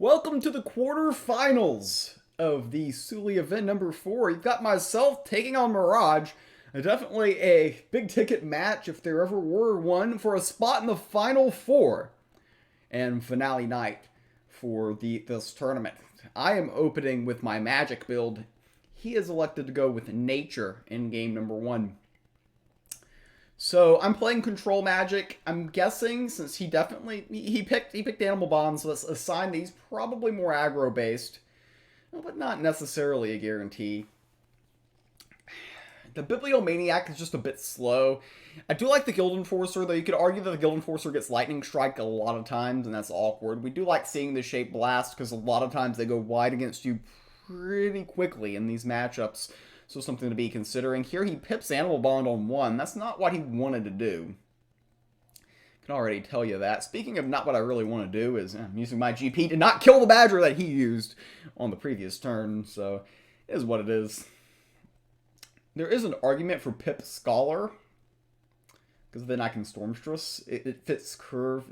Welcome to the quarterfinals of the Sully event number 4. You've got myself taking on Mirage. Definitely a big ticket match if there ever were one for a spot in the final 4 and finale night for this tournament. I am opening with my magic build. He is elected to go with nature in game number 1. So I'm playing control magic. I'm guessing since he picked animal bonds, so let's assign these probably more aggro based, but not necessarily a guarantee. The Bibliomaniac is just a bit slow. I do like the Guild Enforcer, though you could argue that the Guild Enforcer gets Lightning Strike a lot of times, and that's awkward. We do like seeing the Shape Blast, because a lot of times they go wide against you pretty quickly in these matchups. So something to be considering. Here he pips Animal Bond on 1. That's not what he wanted to do. I can already tell you that. Speaking of not what I really want to do, is I'm using my GP to not kill the Badger that he used on the previous turn. So it is what it is. There is an argument for Pip Scholar, because then I can Stormstress. It fits curve.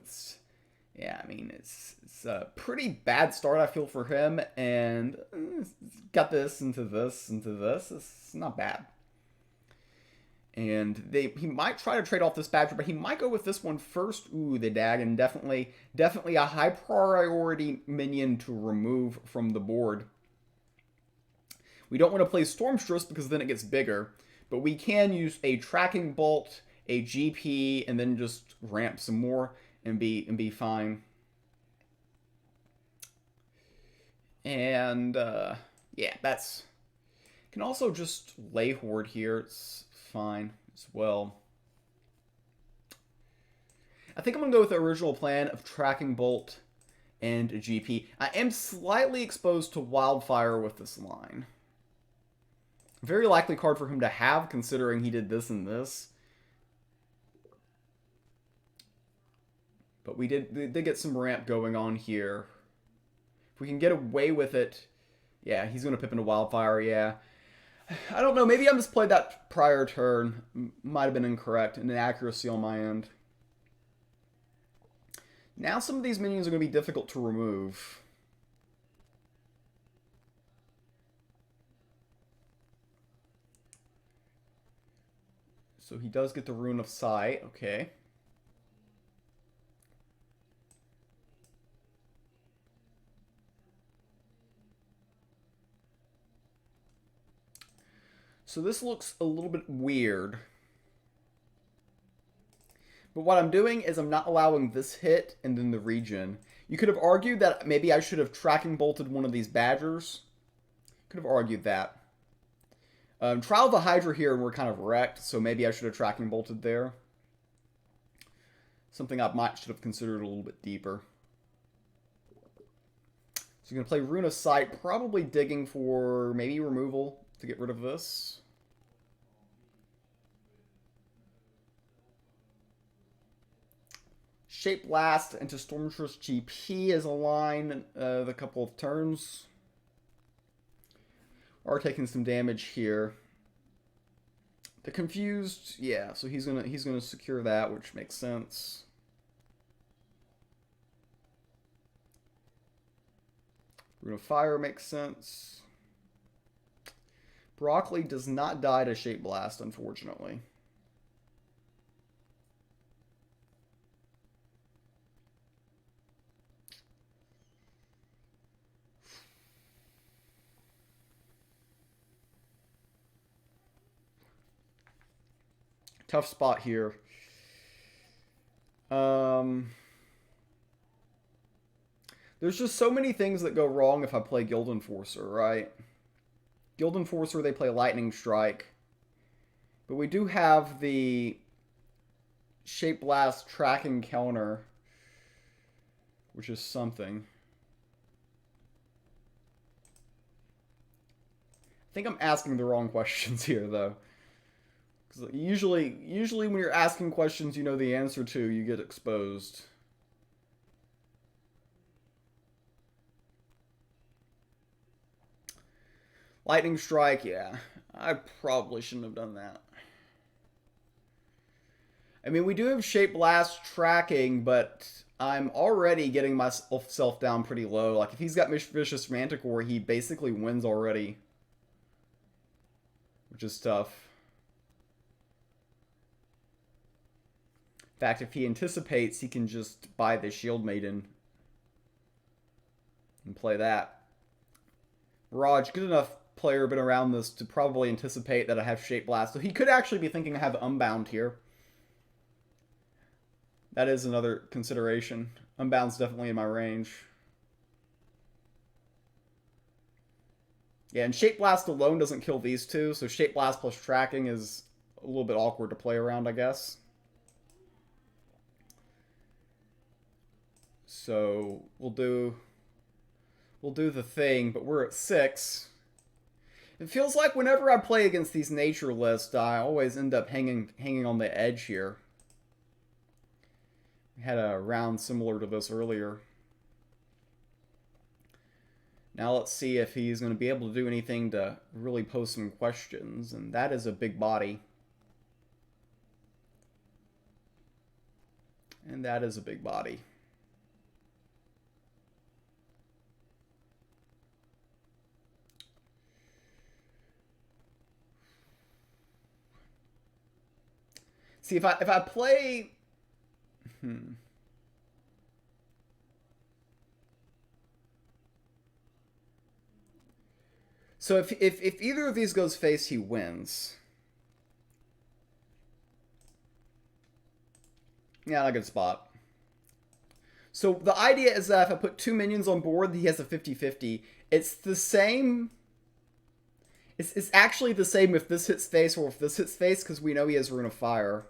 Yeah, I mean, it's a pretty bad start, I feel, for him, and got this into this into this. It's not bad. And he might try to trade off this Badger, but he might go with this one first. Ooh, the Dagon, definitely a high priority minion to remove from the board. We don't want to play Stormstress because then it gets bigger, but we can use a Tracking Bolt, a GP, and then just ramp some more and be fine. And yeah, that's can also just lay Horde here. It's fine as well. I think I'm gonna go with the original plan of Tracking Bolt and a GP. I am slightly exposed to Wildfire with this line. Very likely card for him to have, considering he did this and this. But we did get some ramp going on here. If we can get away with it, yeah, he's going to pip into Wildfire, yeah. I don't know, maybe I misplayed that prior turn. Might have been incorrect, and inaccuracy on my end. Now some of these minions are going to be difficult to remove. So he does get the Rune of Sight, okay. So this looks a little bit weird. But what I'm doing is I'm not allowing this hit and then the regen. You could have argued that maybe I should have Tracking Bolted one of these Badgers. Could have argued that. Trial the Hydra here and we're kind of wrecked, so maybe I should have Tracking Bolted there. Something I should have considered a little bit deeper. So you're going to play Rune of Sight, probably digging for maybe removal to get rid of this. Shape Blast into Stormstress GP as a line the couple of turns. Are taking some damage here. The Confused, yeah, so he's gonna secure that, which makes sense. Rune of Fire makes sense. Broccoli does not die to Shape Blast, unfortunately. Tough spot here. There's just so many things that go wrong if I play Guild Enforcer, right? Guild Enforcer, they play Lightning Strike. But we do have the Shape Blast tracking counter, which is something. I think I'm asking the wrong questions here, though. Because usually when you're asking questions you know the answer to, you get exposed. Lightning Strike, yeah. I probably shouldn't have done that. I mean, we do have Shape Blast tracking, but I'm already getting myself down pretty low. Like, if he's got Vicious Manticore, he basically wins already. Which is tough. In fact, if he anticipates, he can just buy the Shield Maiden and play that. Mirage, good enough player, been around this to probably anticipate that I have Shape Blast. So he could actually be thinking I have Unbound here. That is another consideration. Unbound's definitely in my range. Yeah, and Shape Blast alone doesn't kill these two, so Shape Blast plus tracking is a little bit awkward to play around, I guess. So we'll do the thing, but we're at 6. It feels like whenever I play against these nature lists, I always end up hanging on the edge here. We had a round similar to this earlier. Now let's see if he's going to be able to do anything to really pose some questions, and that is a big body. And that is a big body. See, if I play... So if either of these goes face, he wins. Yeah, not a good spot. So the idea is that if I put 2 minions on board, he has a 50-50. It's the same... It's actually the same if this hits face or if this hits face, because we know he has Rune of Fire.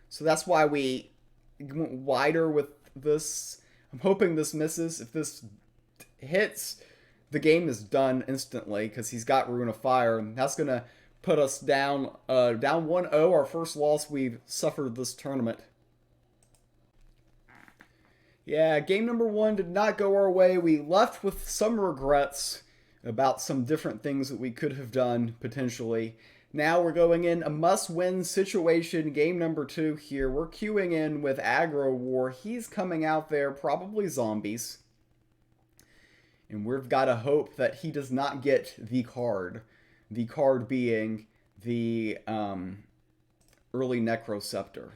So that's why we went wider with this. I'm hoping this misses. If this hits, the game is done instantly because he's got Rune of Fire. And that's going to put us down 1-0, our first loss we've suffered this tournament. Yeah, game number 1 did not go our way. We left with some regrets about some different things that we could have done, potentially. Now we're going in a must-win situation, game number 2 here. We're queuing in with Aggro War. He's coming out there, probably zombies. And we've got to hope that he does not get the card. The card being the early Necroscepter.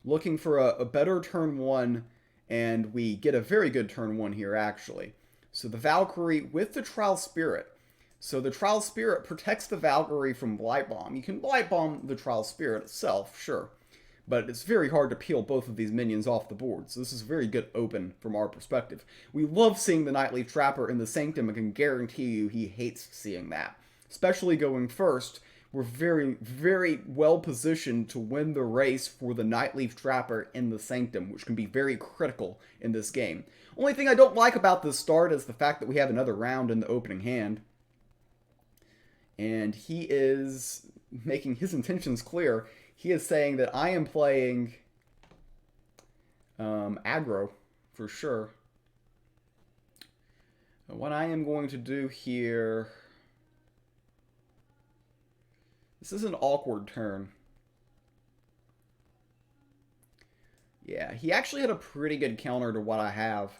Looking for a better turn 1, and we get a very good turn 1 here, actually. So the Valkyrie with the Trial Spirit. So the Trial Spirit protects the Valkyrie from Blight Bomb. You can Blight Bomb the Trial Spirit itself, sure. But it's very hard to peel both of these minions off the board. So this is a very good open from our perspective. We love seeing the Nightleaf Trapper in the Sanctum and can guarantee you he hates seeing that. Especially going first, we're very, very well positioned to win the race for the Nightleaf Trapper in the Sanctum, which can be very critical in this game. Only thing I don't like about this start is the fact that we have another round in the opening hand. And he is making his intentions clear. He is saying that I am playing aggro, for sure. What I am going to do here... This is an awkward turn. Yeah, he actually had a pretty good counter to what I have.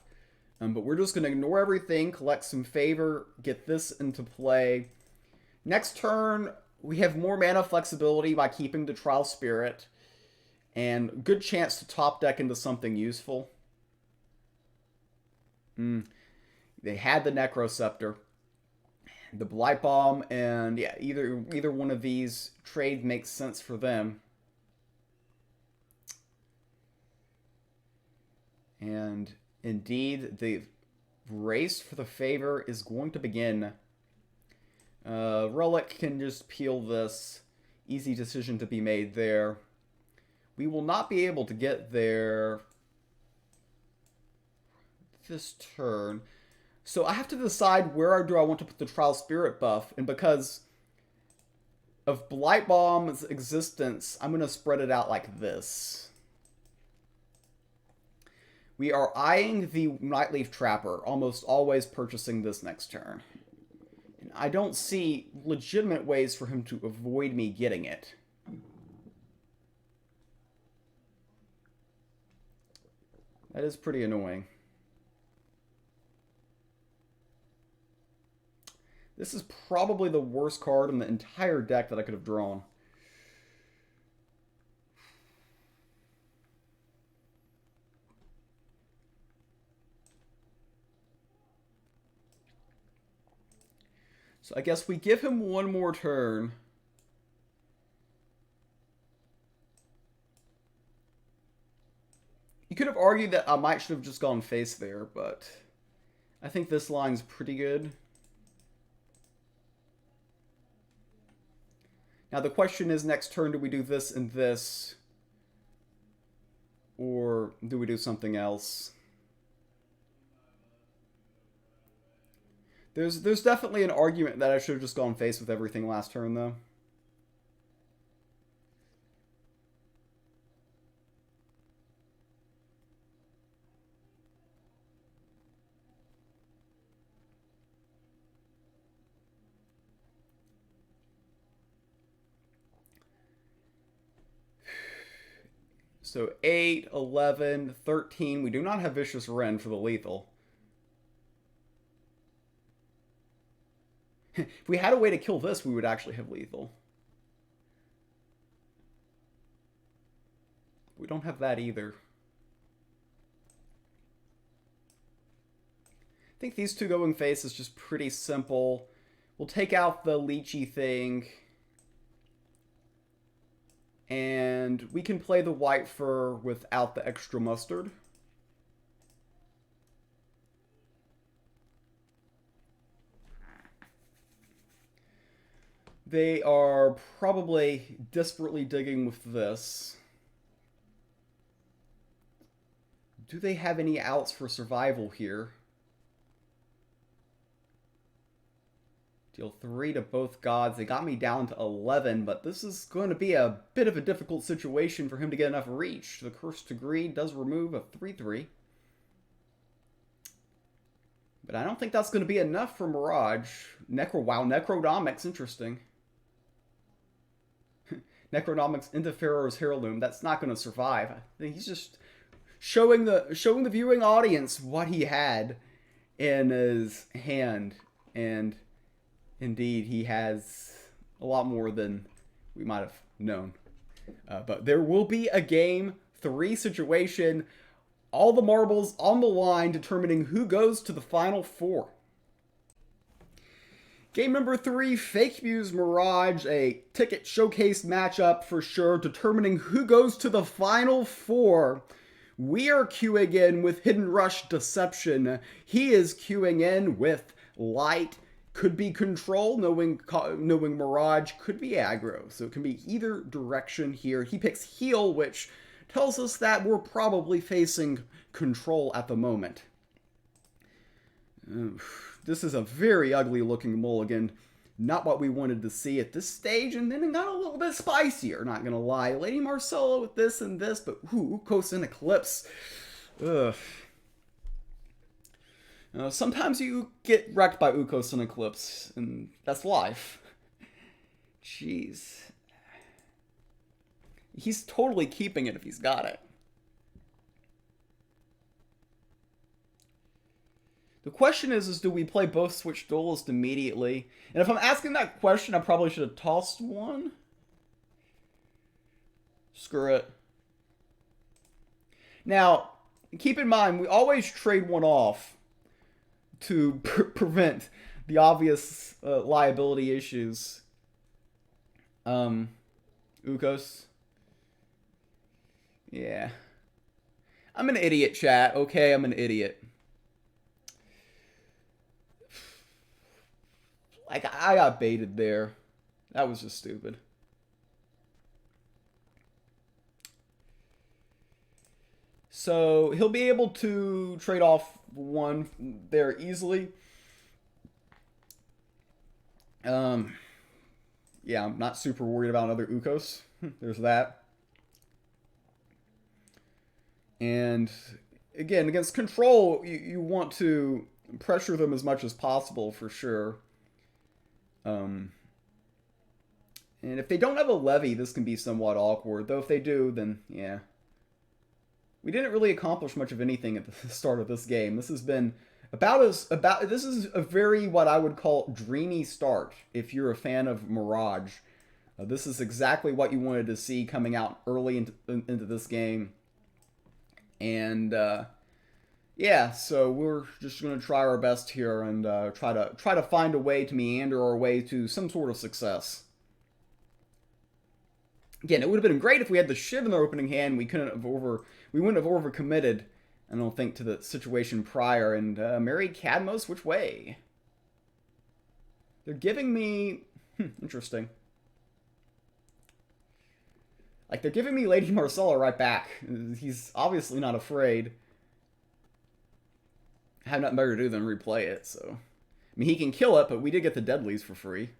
But we're just going to ignore everything, collect some favor, get this into play. Next turn, we have more mana flexibility by keeping the Trial Spirit. And good chance to top deck into something useful. They had the Necroscepter. The Blight Bomb, and yeah, either one of these trade makes sense for them. And indeed, the race for the favor is going to begin. Relic can just peel this. Easy decision to be made there. We will not be able to get there this turn. So I have to decide where do I want to put the Trial Spirit buff, and because of Blight Bomb's existence, I'm going to spread it out like this. We are eyeing the Nightleaf Trapper, almost always purchasing this next turn. And I don't see legitimate ways for him to avoid me getting it. That is pretty annoying. This is probably the worst card in the entire deck that I could have drawn. So I guess we give him one more turn. You could have argued that I might should have just gone face there, but I think this line's pretty good. Now the question is, next turn, do we do this and this? Or do we do something else? There's definitely an argument that I should have just gone face with everything last turn, though. So 8, 11, 13. We do not have Vicious Wren for the lethal. If we had a way to kill this, we would actually have lethal. We don't have that either. I think these two going face is just pretty simple. We'll take out the lychee thing. And we can play the white fur without the extra mustard. They are probably desperately digging with this. Do they have any outs for survival here? Deal 3 to both gods. They got me down to 11, but this is going to be a bit of a difficult situation for him to get enough reach. The Curse to Greed does remove a 3-3. But I don't think that's going to be enough for Mirage. Wow, Necronomic's interesting. Necronomic's into Pharaoh's Heirloom. That's not going to survive. I think he's just showing the viewing audience what he had in his hand, and indeed he has a lot more than we might have known. But there will be a game 3 situation, all the marbles on the line, determining who goes to the final 4. Game number 3, FakeMews Mirage, a ticket showcase matchup for sure, determining who goes to the final 4. We are queuing in with Hidden Rush Deception. He is queuing in with Light. Could be Control, knowing Mirage, could be Aggro. So it can be either direction here. He picks Heal, which tells us that we're probably facing Control at the moment. This is a very ugly looking mulligan. Not what we wanted to see at this stage, and then it got a little bit spicier, not gonna lie. Lady Marcella with this and this, but Ukos in Eclipse. Ugh. Sometimes you get wrecked by Ukos in Eclipse, and that's life. Jeez. He's totally keeping it if he's got it. The question is do we play both Switch Duelist immediately? And if I'm asking that question, I probably should have tossed one. Screw it. Now, keep in mind, we always trade one off to prevent the obvious liability issues. Ukos. Yeah. I'm an idiot, chat. Okay, I'm an idiot. Like, I got baited there. That was just stupid. So, he'll be able to trade off one there easily. Yeah, I'm not super worried about another Ukos. There's that. And, again, against Control, you want to pressure them as much as possible, for sure. And if they don't have a levy, this can be somewhat awkward. Though if they do, then, yeah. We didn't really accomplish much of anything at the start of this game. This has been this is a very what I would call dreamy start if you're a fan of Mirage. This is exactly what you wanted to see coming out early into this game. And yeah, so we're just going to try our best here and try to find a way to meander our way to some sort of success. Again, it would have been great if we had the Shiv in the opening hand. We wouldn't have overcommitted, I don't think, to the situation prior. And Mary Cadmos, which way? They're giving me interesting. Like, they're giving me Lady Marcella right back. He's obviously not afraid. I have nothing better to do than replay it, so... I mean, he can kill it, but we did get the deadlies for free.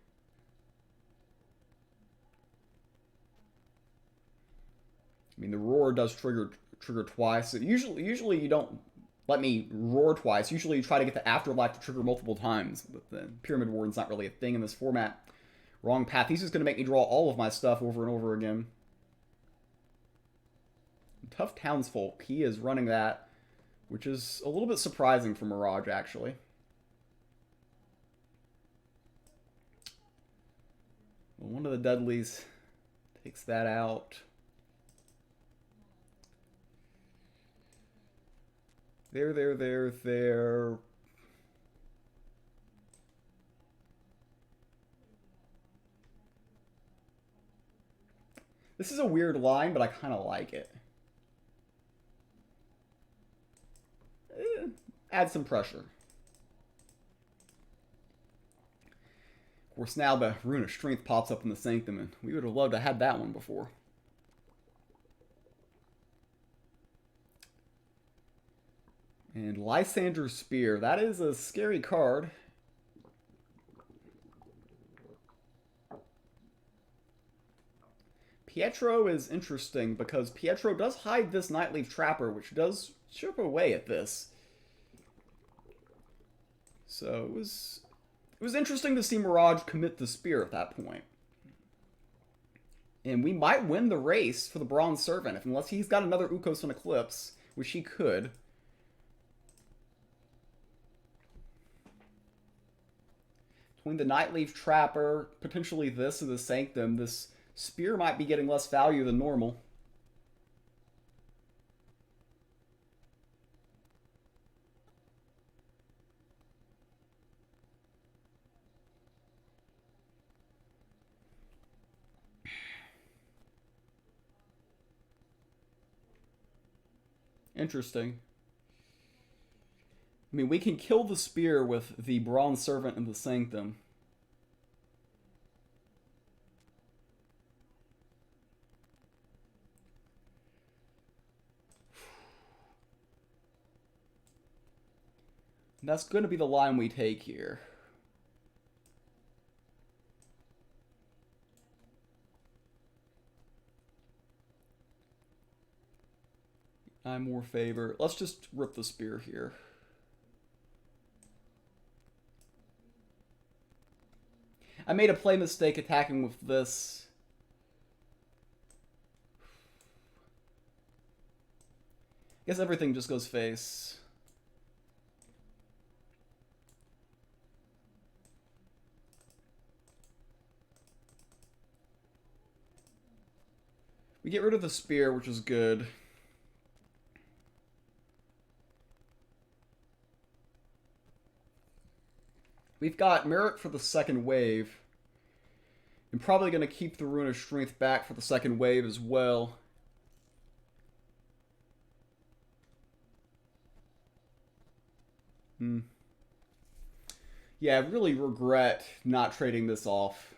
I mean, the roar does trigger twice. So usually you don't let me roar twice. Usually you try to get the afterlife to trigger multiple times, but the Pyramid Warden's not really a thing in this format. Wrong path. He's just going to make me draw all of my stuff over and over again. Tough Townsfolk. He is running that, which is a little bit surprising for Mirage, actually. Well, one of the deadlies takes that out. There. This is a weird line, but I kind of like it. Add some pressure. Of course, now the Rune of Strength pops up in the Sanctum, and we would have loved to have had that one before. And Lysander's Spear. That is a scary card. Pietro is interesting because Pietro does hide this Nightleaf Trapper, which does chip away at this. So it was interesting to see Mirage commit the Spear at that point. And we might win the race for the Bronze Servant, unless he's got another Ukos and Eclipse, which he could. Between the Nightleaf Trapper, potentially this and the Sanctum, this Spear might be getting less value than normal. Interesting. I mean, we can kill the Spear with the Bronze Servant and the Sanctum. And that's going to be the line we take here. I'm more favor. Let's just rip the Spear here. I made a play mistake attacking with this. I guess everything just goes face. We get rid of the Spear, which is good. We've got Merit for the second wave. I'm probably going to keep the Rune of Strength back for the second wave as well. Yeah, I really regret not trading this off.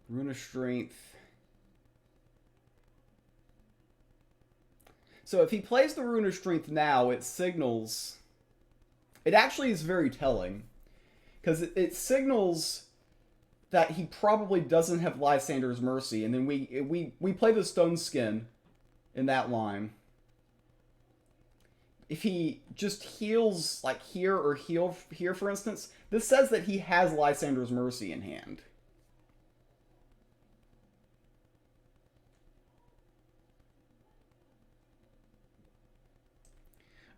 Rune of Strength. So if he plays the Rune of Strength now, it signals... It actually is very telling. Because it signals that he probably doesn't have Lysander's Mercy. And then we play the Stone Skin in that line. if he just heals like here or heal here, for instance, this says that he has Lysander's Mercy in hand.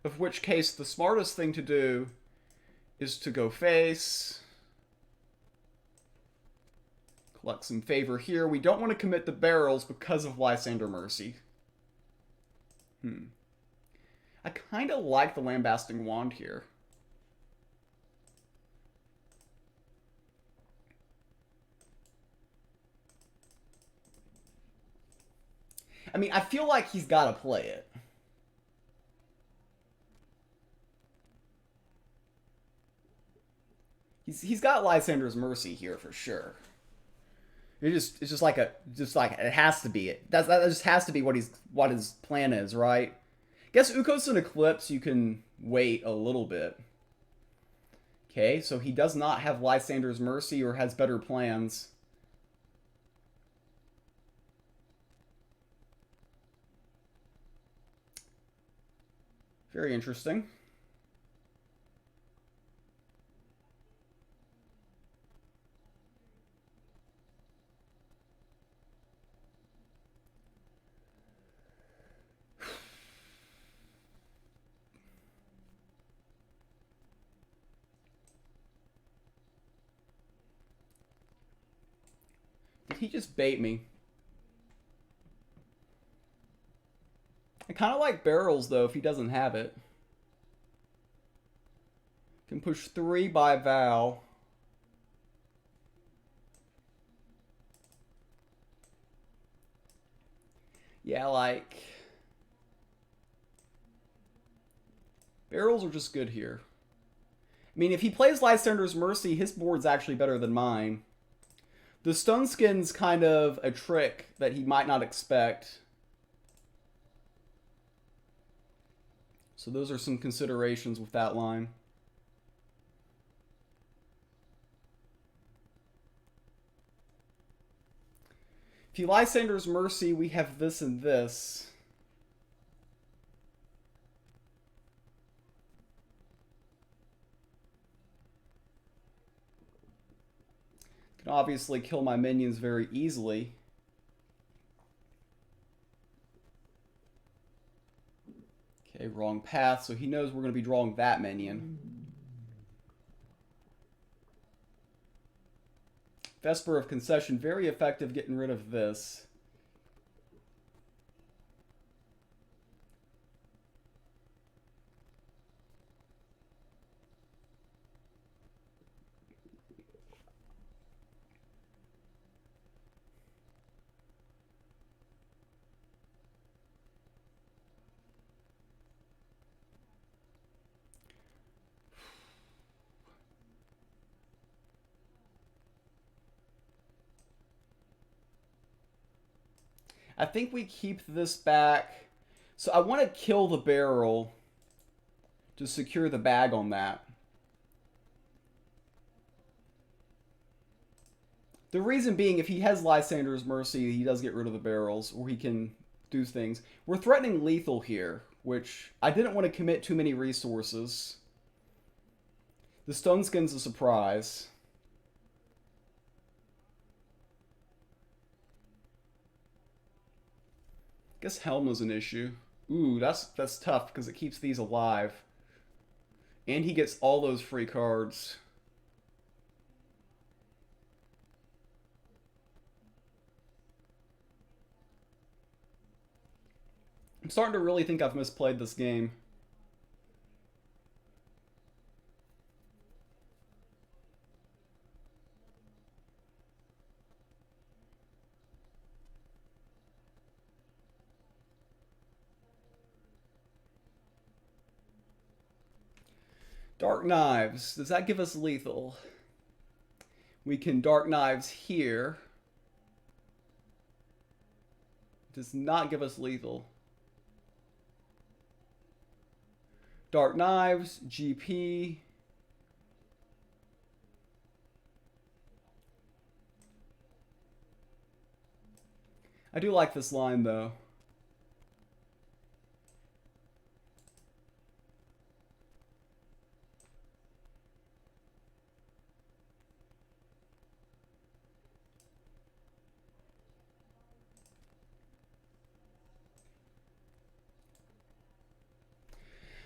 Of which case, the smartest thing to do is to go face. Collect some favor here. We don't want to commit the barrels because of Lysander Mercy. I kind of like the Lambasting Wand here. I mean, I feel like he's got to play it. He's got Lysander's Mercy here for sure. It's just like it has to be it. That just has to be what his plan is, right? Guess Ukos and Eclipse you can wait a little bit. Okay, so he does not have Lysander's Mercy or has better plans. Very interesting. Did he just bait me? I kind of like barrels, though, if he doesn't have it. Can push 3 by Val. Yeah, like... barrels are just good here. I mean, if he plays Lysander's Mercy, his board's actually better than mine. The Stone Skin's kind of a trick that he might not expect. So those are some considerations with that line. If you Lysander's Mercy, we have this and this. Can obviously kill my minions very easily. Okay, wrong path, so he knows we're going to be drawing that minion. Vesper of Concession, very effective getting rid of this. I think we keep this back. So I want to kill the barrel to secure the bag on that. The reason being, if he has Lysander's Mercy, he does get rid of the barrels, or he can do things. We're threatening lethal here, which I didn't want to commit too many resources. The Stone Skin's a surprise. I guess Helm was an issue. Ooh, that's tough because it keeps these alive. And he gets all those free cards. I'm starting to really think I've misplayed this game. Dark Knives. Does that give us lethal? We can Dark Knives here. Does not give us lethal. Dark Knives, GP. I do like this line, though.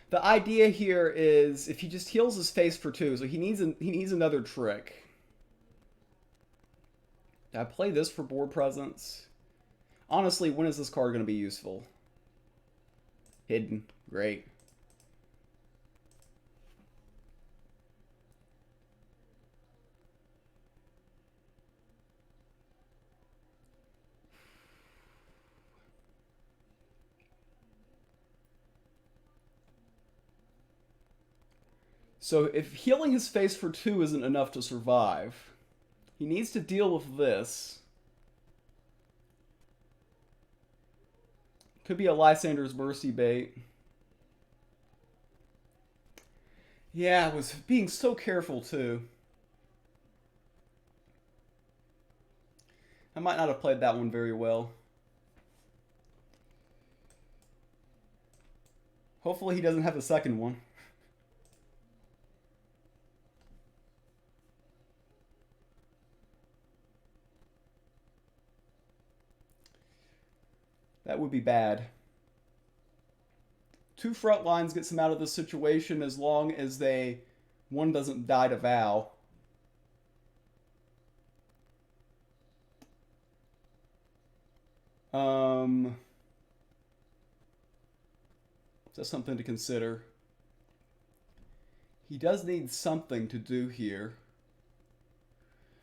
The idea here is if he just heals his face for 2, so he needs another trick. Did I play this for board presence? Honestly, when is this card going to be useful? Hidden. Great. So if healing his face for 2 isn't enough to survive, he needs to deal with this. Could be a Lysander's Mercy bait. Yeah, I was being so careful too. I might not have played that one very well. Hopefully he doesn't have a second one. That would be bad. 2 front lines gets him out of this situation as long as one doesn't die to Vow. That's something to consider. He does need something to do here.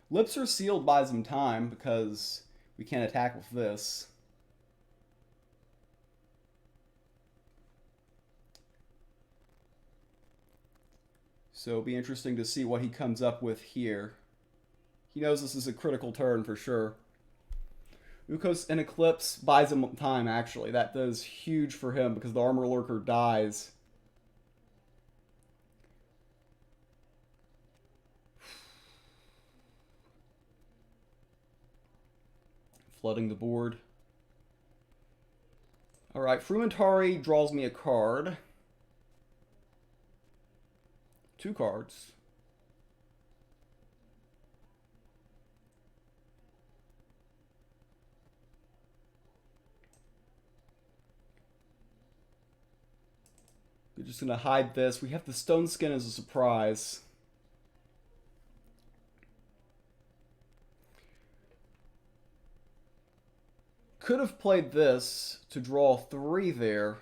Lips are sealed buys him time because we can't attack with this. So it'll be interesting to see what he comes up with here. He knows this is a critical turn for sure. Ukos and Eclipse buys him time, actually. That does huge for him because the Armor Lurker dies. Flooding the board. Alright, Frumentari draws me a card. 2 cards. We're just going to hide this. We have the Stone Skin as a surprise. Could have played this to draw 3 there,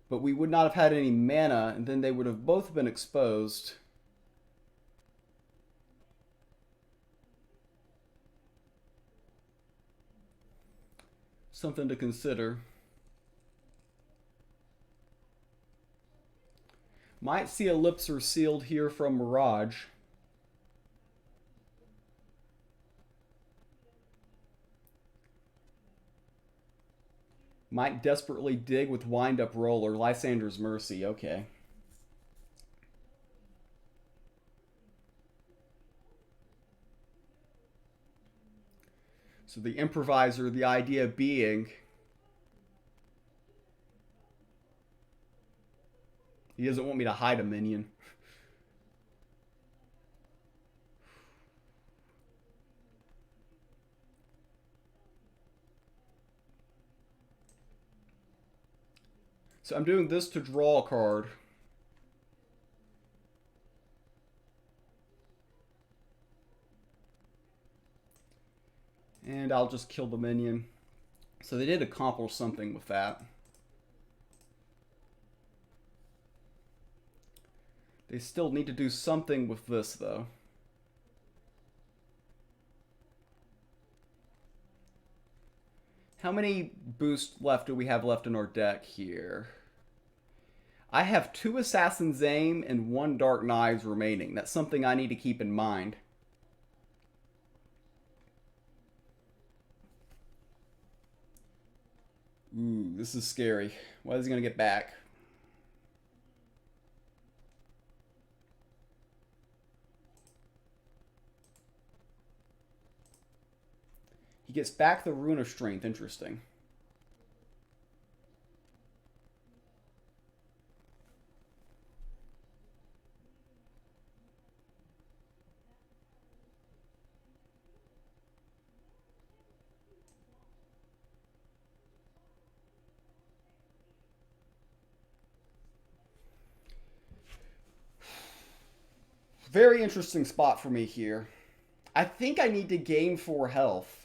but we would not have had any mana, and then they would have both been exposed. Something to consider. Might see Elipser sealed here from Mirage. Might desperately dig with Wind-Up Roller. Lysander's Mercy, okay. So the Improviser, the idea being he doesn't want me to hide a minion. So I'm doing this to draw a card. And I'll just kill the minion. So they did accomplish something with that. They still need to do something with this, though. How many boosts left do we have left in our deck here? I have 2 Assassin's Aim and 1 Dark Knives remaining. That's something I need to keep in mind. Ooh, this is scary. What is he going to get back? He gets back the Rune of Strength. Interesting. Very interesting spot for me here. I think I need to gain 4 health.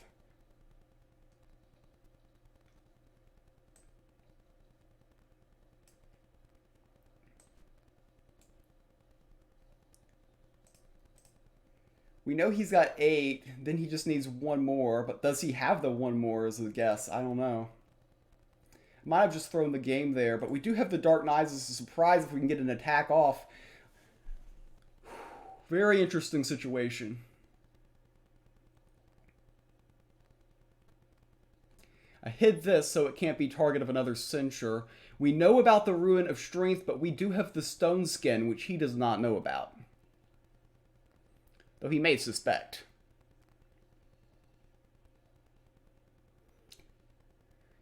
We know he's got 8, then he just needs 1 more, but does he have the 1 more is the guess? I don't know. Might have just thrown the game there, but we do have the Dark Knives as a surprise if we can get an attack off. Very interesting situation. I hid this so it can't be target of another censure. We know about the Ruin of Strength, but we do have the Stone Skin, which he does not know about. Though he may suspect.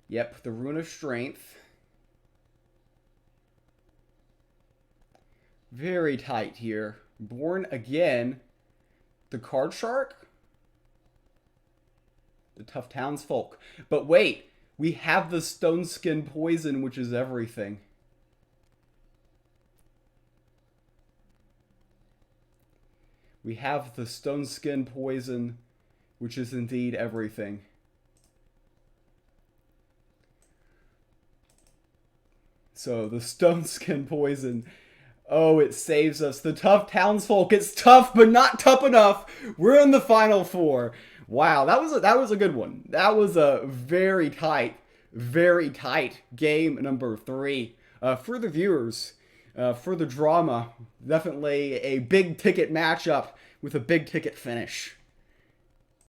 Yep, the Ruin of Strength. Very tight here. Born Again. The Card Shark? The Tough Townsfolk. But wait, we have the Stone Skin Poison, which is everything. We have the Stone Skin Poison, which is indeed everything. So, the Stone Skin Poison. Oh, it saves us. The Tough Townsfolk. It's tough, but not tough enough. We're in the Final 4. Wow, that was a good one. That was a very tight game number 3. For the viewers, for the drama, definitely a big ticket matchup with a big ticket finish.